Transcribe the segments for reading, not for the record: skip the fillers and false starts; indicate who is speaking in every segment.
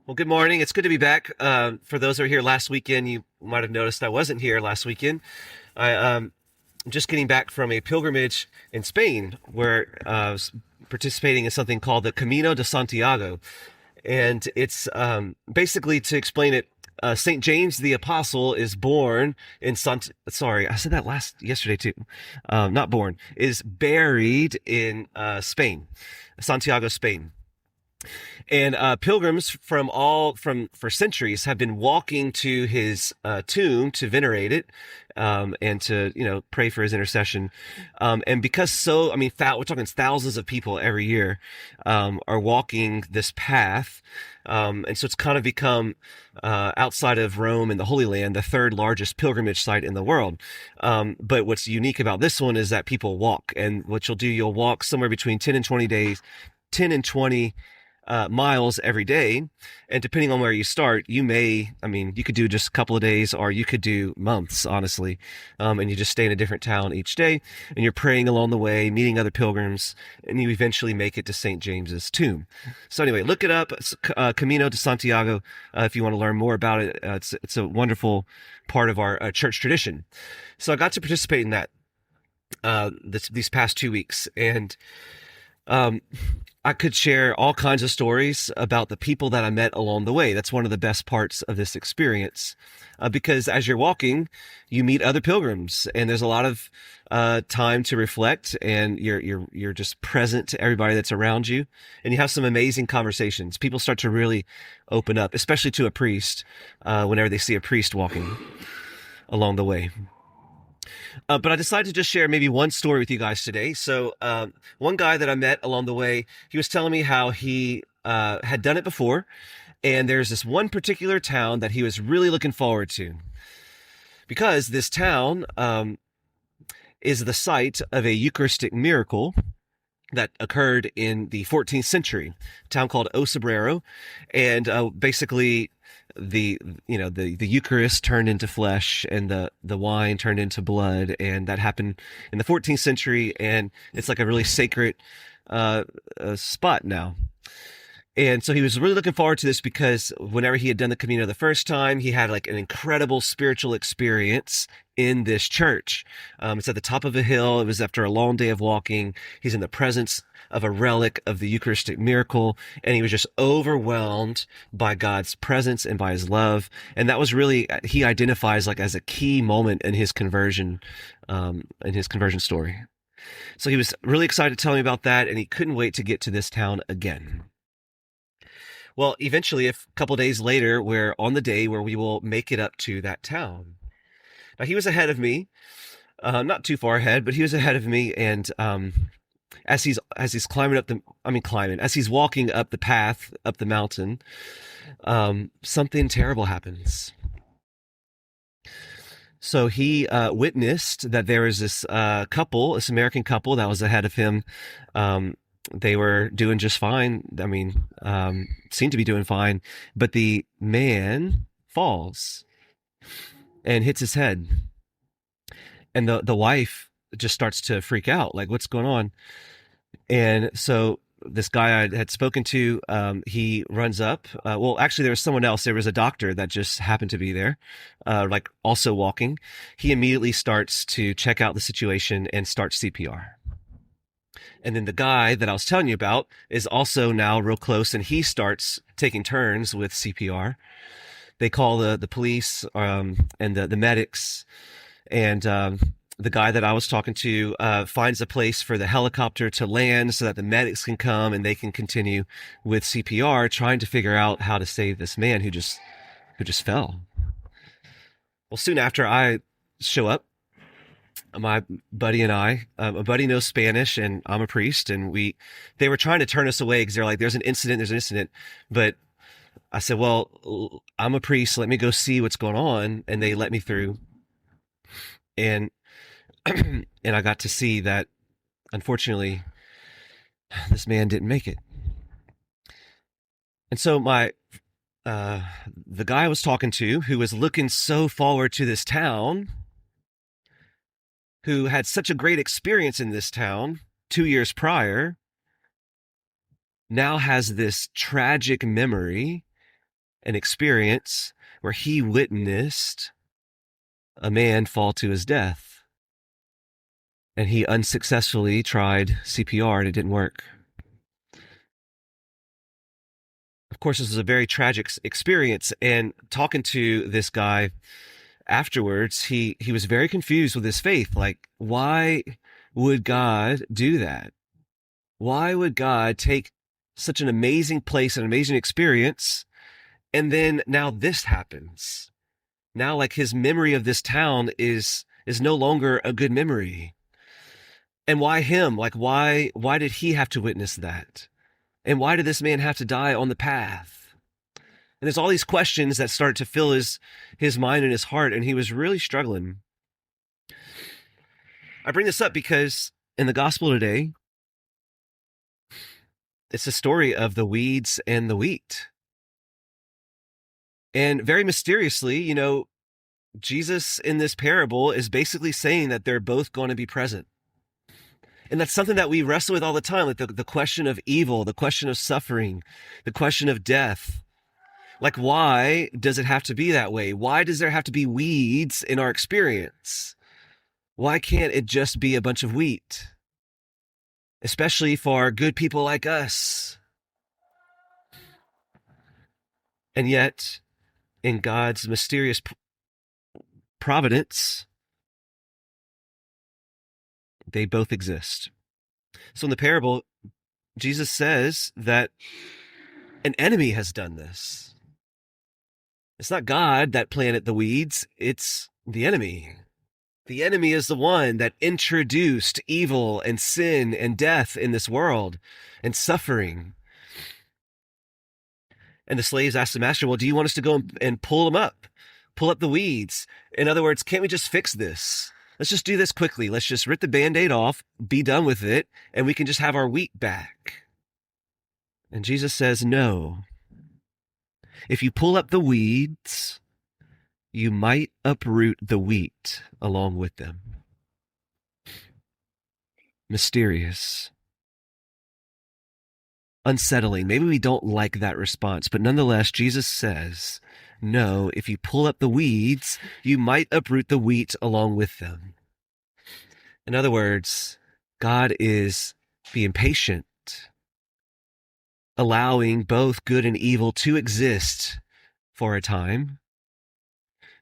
Speaker 1: Well, good morning. It's good to be back. For those who were here last weekend, you might have noticed I wasn't here last weekend. I'm just getting back from a pilgrimage in Spain where I was participating in something called the Camino de Santiago. And it's basically, to explain it, St. James the Apostle is born in sorry, I said that yesterday too. Not born, is buried in Spain, Santiago, Spain. And pilgrims for centuries have been walking to his tomb to venerate it, and to pray for his intercession. And because we're talking thousands of people every year are walking this path. And so it's kind of become, outside of Rome and the Holy Land, the third largest pilgrimage site in the world. But what's unique about this one is that people walk, and what you'll walk somewhere between 10 and 20 miles every day. And depending on where you start, you could do just a couple of days, or you could do months, honestly. And you just stay in a different town each day, and you're praying along the way, meeting other pilgrims, and you eventually make it to St. James's tomb. So anyway, look it up, Camino de Santiago, if you want to learn more about it. It's a wonderful part of our church tradition. So I got to participate in that these past 2 weeks, and I could share all kinds of stories about the people that I met along the way. That's one of the best parts of this experience, because as you're walking, you meet other pilgrims, and there's a lot of time to reflect, and you're just present to everybody that's around you, and you have some amazing conversations. People start to really open up, especially to a priest, whenever they see a priest walking along the way. But I decided to just share maybe one story with you guys today. So one guy that I met along the way, he was telling me how he had done it before. And there's this one particular town that he was really looking forward to, because this town is the site of a Eucharistic miracle that occurred in the 14th century, a town called O Cebreiro. And basically, the Eucharist turned into flesh, and the wine turned into blood, and that happened in the 14th century, and it's like a really sacred spot now. And so he was really looking forward to this, because whenever he had done the Camino the first time, he had like an incredible spiritual experience in this church. It's at the top of a hill. It was after a long day of walking. He's in the presence of a relic of the Eucharistic miracle, and he was just overwhelmed by God's presence and by his love. And that was really, he identifies like as a key moment in his conversion story. So he was really excited to tell me about that, and he couldn't wait to get to this town again. Well, eventually, a couple days later, we're on the day where we will make it up to that town. Now, he was ahead of me, not too far ahead, but he was ahead of me. And as he's as he's walking up the path, up the mountain, something terrible happens. So he witnessed that there was this this American couple that was ahead of him. They were doing just fine. Seemed to be doing fine, but the man falls and hits his head, and the wife just starts to freak out, like, what's going on? And so this guy I had spoken to, he runs up. Actually, there was someone else. There was a doctor that just happened to be there, also walking. He immediately starts to check out the situation and starts CPR. And then the guy that I was telling you about is also now real close, and he starts taking turns with CPR. They call the police, and the medics, and the guy that I was talking to finds a place for the helicopter to land so that the medics can come and they can continue with CPR, trying to figure out how to save this man who just fell. Well, soon after I show up, my buddy and a buddy knows Spanish, and I'm a priest, and they were trying to turn us away because they're like, there's an incident. But I said, well, I'm a priest. Let me go see what's going on. And they let me through. And, and I got to see that, unfortunately, this man didn't make it. And so the guy I was talking to, who was looking so forward to this town, who had such a great experience in this town 2 years prior, now has this tragic memory an experience where he witnessed a man fall to his death, and he unsuccessfully tried CPR and it didn't work. Of course, this was a very tragic experience, and talking to this guy afterwards, he was very confused with his faith. Like, why would God do that? Why would God take such an amazing place, an amazing experience, and then now this happens? Now, like, his memory of this town is no longer a good memory. And why him? Like, why did he have to witness that? And why did this man have to die on the path? And there's all these questions that start to fill his mind and his heart, and he was really struggling. I bring this up because in the gospel today, it's a story of the weeds and the wheat. And very mysteriously, Jesus in this parable is basically saying that they're both going to be present. And that's something that we wrestle with all the time, like the question of evil, the question of suffering, the question of death. Like, why does it have to be that way? Why does there have to be weeds in our experience? Why can't it just be a bunch of wheat? Especially for good people like us. And yet, in God's mysterious providence, they both exist. So in the parable, Jesus says that an enemy has done this. It's not God that planted the weeds, it's the enemy. The enemy is the one that introduced evil and sin and death in this world and suffering. And the slaves asked the master, well, do you want us to go and pull them up? Pull up the weeds? In other words, can't we just fix this? Let's just do this quickly. Let's just rip the Band-Aid off, be done with it, and we can just have our wheat back. And Jesus says, no. If you pull up the weeds, you might uproot the wheat along with them. Mysterious. Unsettling. Maybe we don't like that response, but nonetheless, Jesus says, no, if you pull up the weeds, you might uproot the wheat along with them. In other words, God is being patient, allowing both good and evil to exist for a time.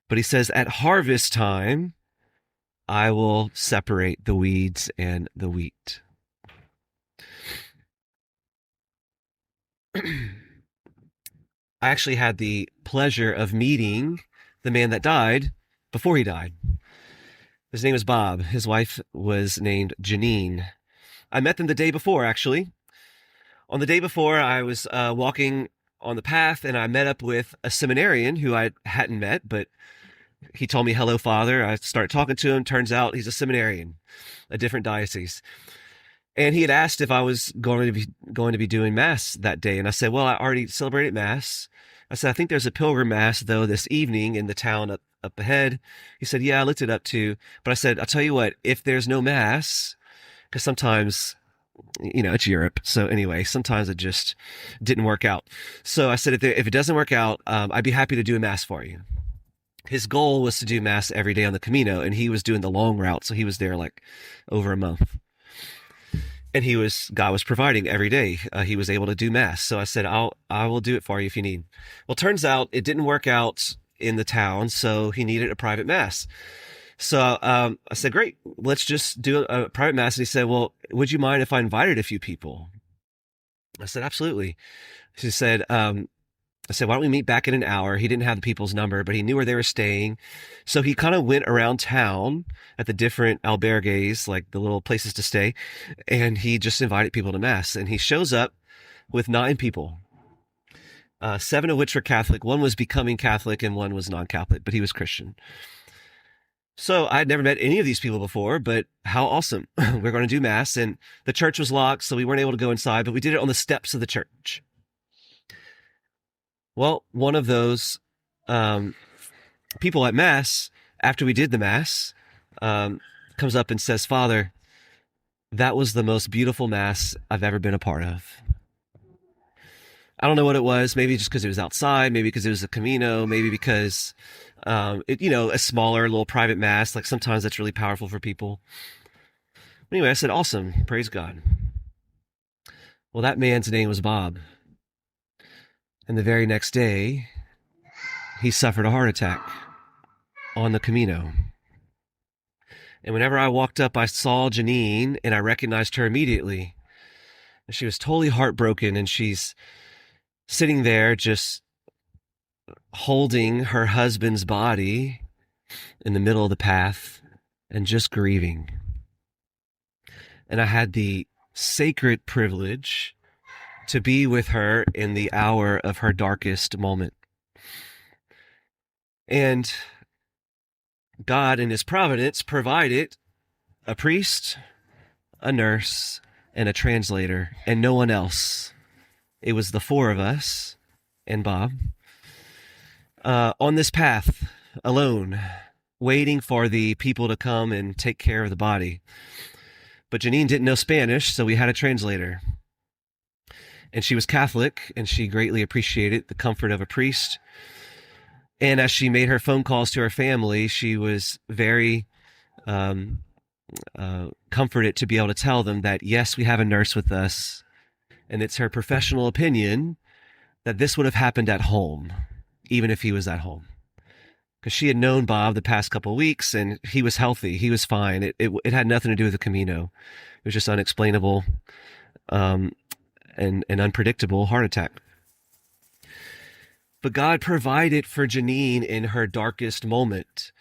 Speaker 1: But he says, at harvest time, I will separate the weeds and the wheat. I actually had the pleasure of meeting the man that died before he died. His name was Bob. His wife was named Janine. I met them the day before, actually. On the day before, I was walking on the path, and I met up with a seminarian who I hadn't met, but he told me, hello, Father. I started talking to him. Turns out he's a seminarian, a different diocese. And he had asked if I was going to be doing Mass that day. And I said, well, I already celebrated Mass. I said, I think there's a pilgrim Mass, though, this evening in the town up ahead. He said, yeah, I looked it up too. But I said, I'll tell you what, if there's no Mass, because sometimes, it's Europe. So anyway, sometimes it just didn't work out. So I said, if it doesn't work out, I'd be happy to do a Mass for you. His goal was to do Mass every day on the Camino, and he was doing the long route. So he was there like over a month. And God was providing every day. He was able to do Mass. So I said, I will do it for you if you need. Well, turns out it didn't work out in the town, so he needed a private Mass. So I said, great, let's just do a private Mass. And he said, well, would you mind if I invited a few people? I said, absolutely. He said, I said, why don't we meet back in an hour? He didn't have the people's number, but he knew where they were staying. So he kind of went around town at the different albergues, like the little places to stay, and he just invited people to Mass. And he shows up with 9 people, 7 of which were Catholic. One was becoming Catholic and one was non-Catholic, but he was Christian. So I had never met any of these people before, but how awesome. We're going to do Mass, and the church was locked, so we weren't able to go inside, but we did it on the steps of the church. Well, one of those people at Mass, after we did the Mass, comes up and says, Father, that was the most beautiful Mass I've ever been a part of. I don't know what it was. Maybe just because it was outside, maybe because it was a Camino, maybe because, a smaller little private mass. Like sometimes that's really powerful for people. Anyway, I said, awesome. Praise God. Well, that man's name was Bob. And the very next day, he suffered a heart attack on the Camino. And whenever I walked up, I saw Janine and I recognized her immediately. And she was totally heartbroken, and she's sitting there just holding her husband's body in the middle of the path and just grieving. And I had the sacred privilege to be with her in the hour of her darkest moment. And God, in his providence, provided a priest, a nurse, and a translator, and no one else. It was the four of us and Bob on this path alone, waiting for the people to come and take care of the body. But Janine didn't know Spanish, so we had a translator. And she was Catholic, and she greatly appreciated the comfort of a priest. And as she made her phone calls to her family, she was very comforted to be able to tell them that, yes, we have a nurse with us, and it's her professional opinion that this would have happened at home, even if he was at home. Because she had known Bob the past couple of weeks, and he was healthy. He was fine. It had nothing to do with the Camino. It was just unexplainable and unpredictable heart attack. But God provided for Janine in her darkest moment.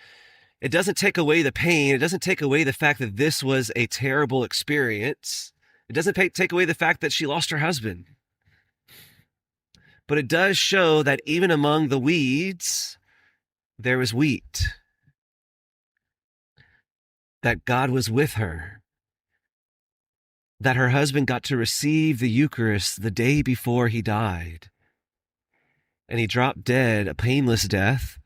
Speaker 1: It doesn't take away the pain. It doesn't take away the fact that this was a terrible experience. It doesn't take away the fact that she lost her husband. But it does show that even among the weeds, there was wheat. That God was with her. That her husband got to receive the Eucharist the day before he died. And he dropped dead, a painless death,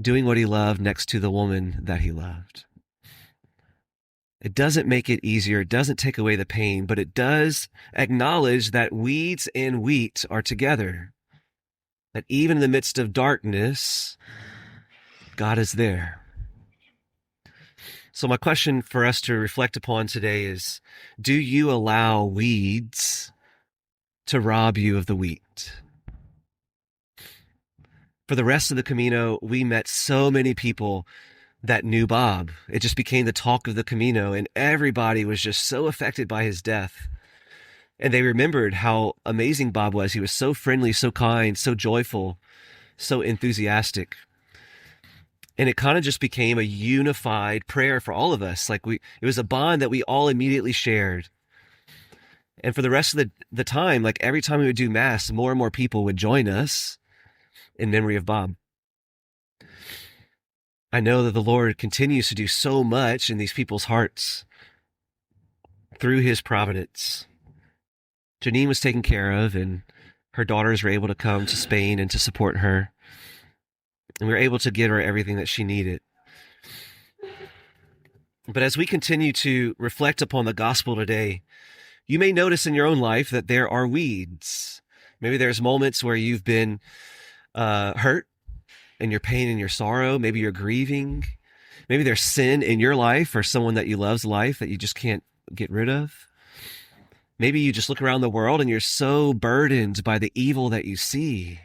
Speaker 1: doing what he loved next to the woman that he loved. It doesn't make it easier. It doesn't take away the pain, but it does acknowledge that weeds and wheat are together. That even in the midst of darkness, God is there. So my question for us to reflect upon today is, do you allow weeds to rob you of the wheat? For the rest of the Camino, we met so many people that knew Bob. It just became the talk of the Camino, and everybody was just so affected by his death. And they remembered how amazing Bob was. He was so friendly, so kind, so joyful, so enthusiastic. And it kind of just became a unified prayer for all of us. It was a bond that we all immediately shared. And for the rest of the time, every time we would do Mass, more and more people would join us in memory of Bob. I know that the Lord continues to do so much in these people's hearts through his providence. Janine was taken care of, and her daughters were able to come to Spain and to support her. And we were able to give her everything that she needed. But as we continue to reflect upon the gospel today, you may notice in your own life that there are weeds. Maybe there's moments where you've been hurt in your pain and your sorrow. Maybe you're grieving. Maybe there's sin in your life or someone that you love's life that you just can't get rid of. Maybe you just look around the world and you're so burdened by the evil that you see.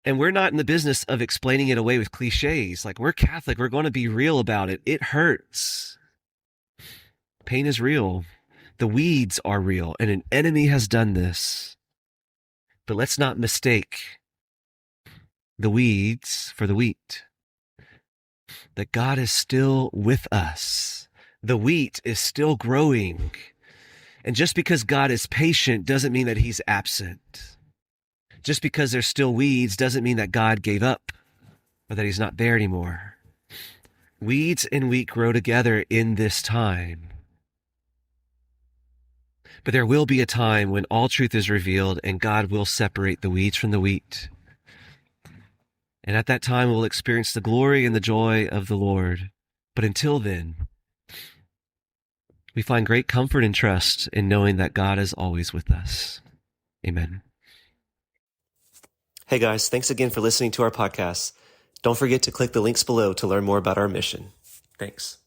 Speaker 1: And we're not in the business of explaining it away with cliches. We're Catholic. We're going to be real about it. It hurts. Pain is real. The weeds are real, and an enemy has done this. But let's not mistake the weeds for the wheat. That God is still with us. The wheat is still growing. And just because God is patient doesn't mean that he's absent. Just because there's still weeds doesn't mean that God gave up or that he's not there anymore. Weeds and wheat grow together in this time. But there will be a time when all truth is revealed and God will separate the weeds from the wheat. And at that time, we'll experience the glory and the joy of the Lord. But until then, we find great comfort and trust in knowing that God is always with us. Amen. Hey guys, thanks again for listening to our podcast. Don't forget to click the links below to learn more about our mission. Thanks.